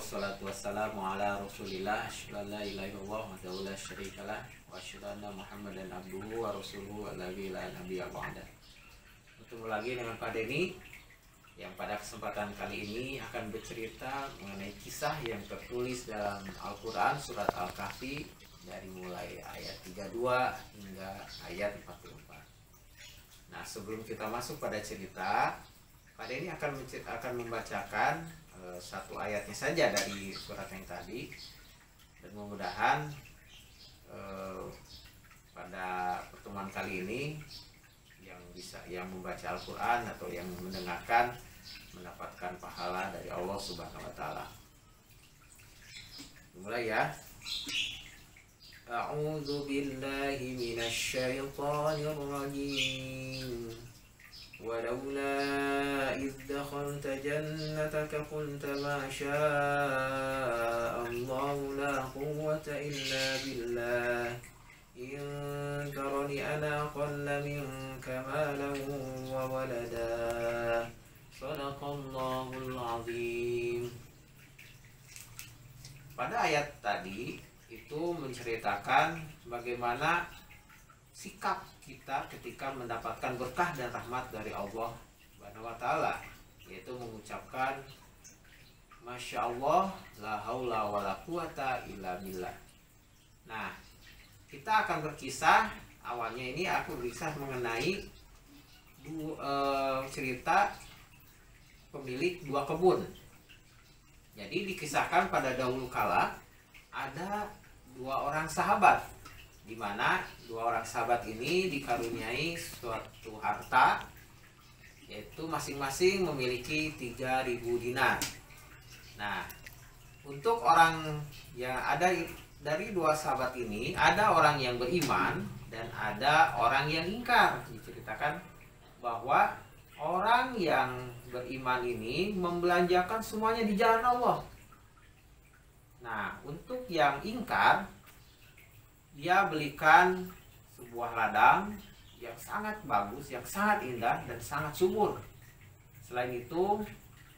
wassalatu wassalamu ala Rasulillah asyhadu an la ilaha illallah wahdahu la syarikalah wa asyhadu anna Muhammadan abduhu wa rasuluhu alladzi la nabiyya ba'da. Bertemu lagi dengan Pak Denny yang pada kesempatan kali ini akan bercerita mengenai kisah yang tertulis dalam Al-Quran surat Al-Kahfi dari mulai ayat 32 hingga ayat 44. Nah, sebelum kita masuk pada cerita, Pak Denny akan membacakan satu ayatnya saja dari surat yang tadi, dan mudah-mudahan pada pertemuan kali ini yang membaca Al-Quran atau yang mendengarkan mendapatkan pahala dari Allah Subhanahu wa Ta'ala. Mulai ya. A'udzu billahi minasy syaithanir rajim. ولولا إذ دخلت جنتك قلت ما شاء الله لا قوة إلا بالله إن ترني أنا أقل منك مالا وولدا صدق الله العظيم. Pada ayat tadi itu menceritakan bagaimana sikap kita ketika mendapatkan berkah dan rahmat dari Allah Subhanahu wa Ta'ala, yaitu mengucapkan Masya Allah la haula wa la quwata illa billah. Nah, kita akan berkisah. Awalnya ini aku berkisah mengenai cerita pemilik dua kebun. Jadi dikisahkan pada dahulu kala ada dua orang sahabat, di mana dua orang sahabat ini dikaruniai suatu harta, yaitu masing-masing memiliki 3.000 dinar. Nah, untuk orang yang ada dari dua sahabat ini, ada orang yang beriman dan ada orang yang ingkar. Diceritakan bahwa orang yang beriman ini membelanjakan semuanya di jalan Allah. Nah, untuk yang ingkar, dia belikan sebuah ladang yang sangat bagus, yang sangat indah dan sangat subur. Selain itu,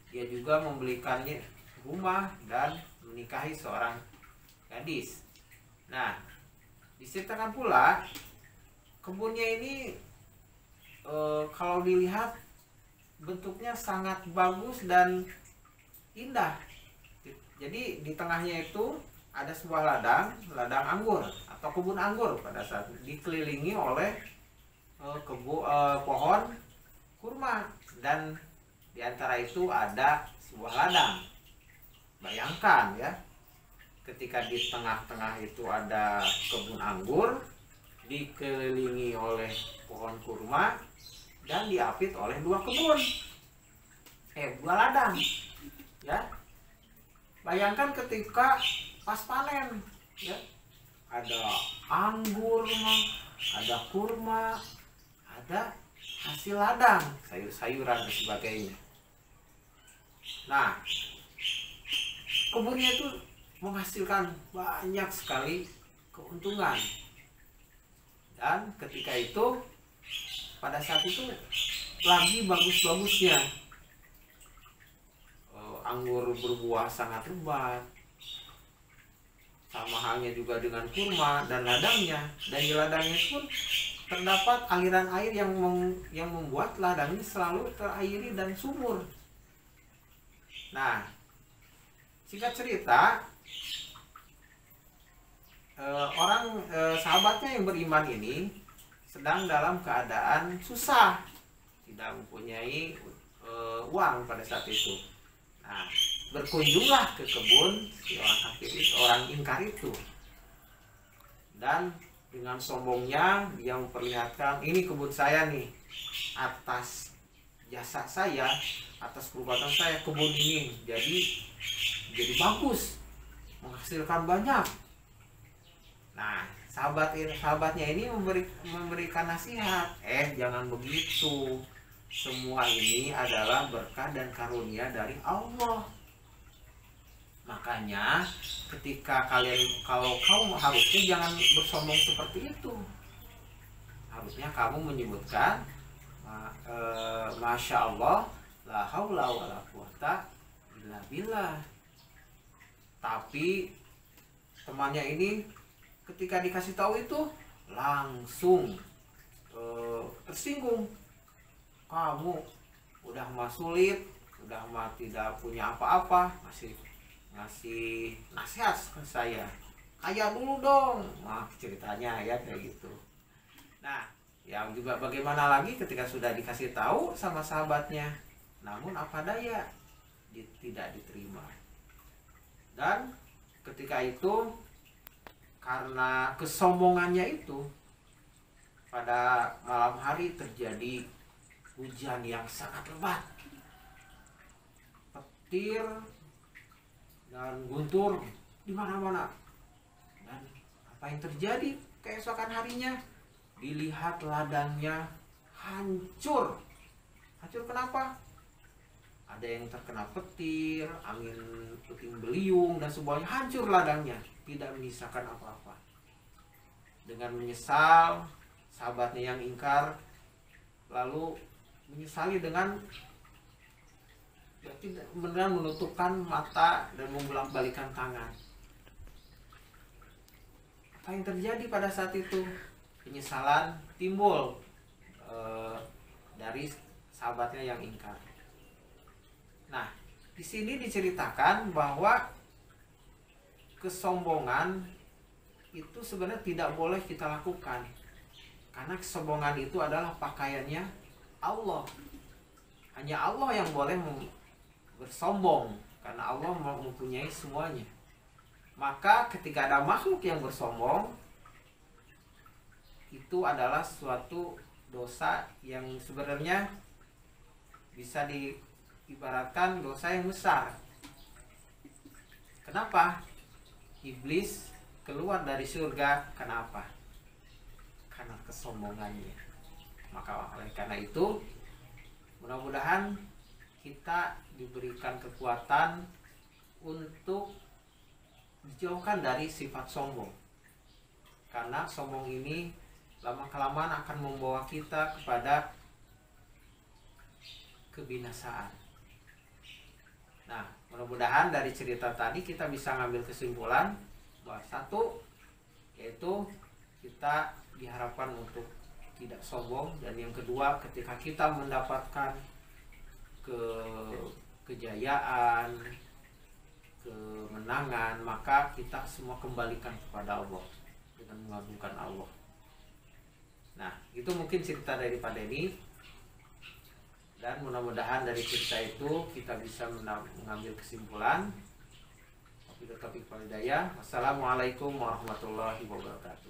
dia juga membelikannya rumah dan menikahi seorang gadis. Nah, diceritakan pula kebunnya ini kalau dilihat bentuknya sangat bagus dan indah. Jadi di tengahnya itu ada sebuah ladang anggur atau kebun anggur pada saat dikelilingi oleh pohon kurma, dan di antara itu ada sebuah ladang. Bayangkan ya, ketika di tengah-tengah itu ada kebun anggur dikelilingi oleh pohon kurma dan diapit oleh dua ladang ya. Bayangkan ketika pas panen ya, ada anggur, ada kurma, ada hasil ladang, sayur-sayuran dan sebagainya. Nah, kebunnya itu menghasilkan banyak sekali keuntungan. Dan ketika itu, pada saat itu lagi bagus-bagusnya, anggur berbuah sangat lebat, sama halnya juga dengan kurma dan ladangnya. Dan di ladangnya pun terdapat aliran air yang membuat ladang ini selalu terairi dan subur. Nah, singkat cerita, sahabatnya yang beriman ini sedang dalam keadaan susah, tidak mempunyai uang pada saat itu. Nah, berkunjunglah ke kebun si orang kafir itu, orang ingkar itu, dan dengan sombongnya dia memperlihatkan, ini kebun saya nih, atas jasa saya, atas perbuatan saya, kebun ini jadi bagus, menghasilkan banyak. Nah, sahabatnya ini memberikan nasihat, jangan begitu. Semua ini adalah berkah dan karunia dari Allah. Makanya ketika kalau kamu harusnya jangan bersombong seperti itu. Harusnya kamu menyebutkan Masya Allah la haula wa la quwata illa billah. Tapi temannya ini ketika dikasih tahu itu langsung tersinggung. Kamu udah mah sulit, udah mah tidak punya apa-apa, ngasih nasihat ke saya. Kaya dulu dong. Nah, ceritanya ya kayak gitu. Nah, yang juga bagaimana lagi ketika sudah dikasih tahu sama sahabatnya, namun apa daya tidak diterima. Dan ketika itu karena kesombongannya itu, pada malam hari terjadi hujan yang sangat lebat, petir dan guntur di mana-mana. Dan apa yang terjadi keesokan harinya? Dilihat ladangnya hancur. Hancur kenapa? Ada yang terkena petir, angin puting beliung dan semuanya, hancur ladangnya, tidak menyisakan apa-apa. Dengan menyesal, sahabatnya yang ingkar lalu menyesali dengan menutupkan mata dan membolak-balikan tangan. Apa yang terjadi pada saat itu? Penyesalan timbul dari sahabatnya yang ingkar. Nah, di sini diceritakan bahwa kesombongan itu sebenarnya tidak boleh kita lakukan, karena kesombongan itu adalah pakaiannya Allah. Hanya Allah yang boleh bersombong, karena Allah mempunyai semuanya. Maka ketika ada makhluk yang bersombong, itu adalah suatu dosa yang sebenarnya bisa diibaratkan dosa yang besar. Kenapa? Iblis keluar dari surga, kenapa? Karena kesombongannya. Maka oleh karena itu, mudah-mudahan kita diberikan kekuatan untuk dijauhkan dari sifat sombong. Karena sombong ini lama-kelamaan akan membawa kita kepada kebinasaan. Nah, mudah-mudahan dari cerita tadi kita bisa ngambil kesimpulan bahwa satu, yaitu kita diharapkan untuk tidak sombong, dan yang kedua, ketika kita mendapatkan kejayaan, kemenangan, maka kita semua kembalikan kepada Allah dengan mengagungkan Allah. Nah, itu mungkin cerita daripada ini, dan mudah-mudahan dari cerita itu kita bisa mengambil kesimpulan. Wassalamualaikum warahmatullahi wabarakatuh.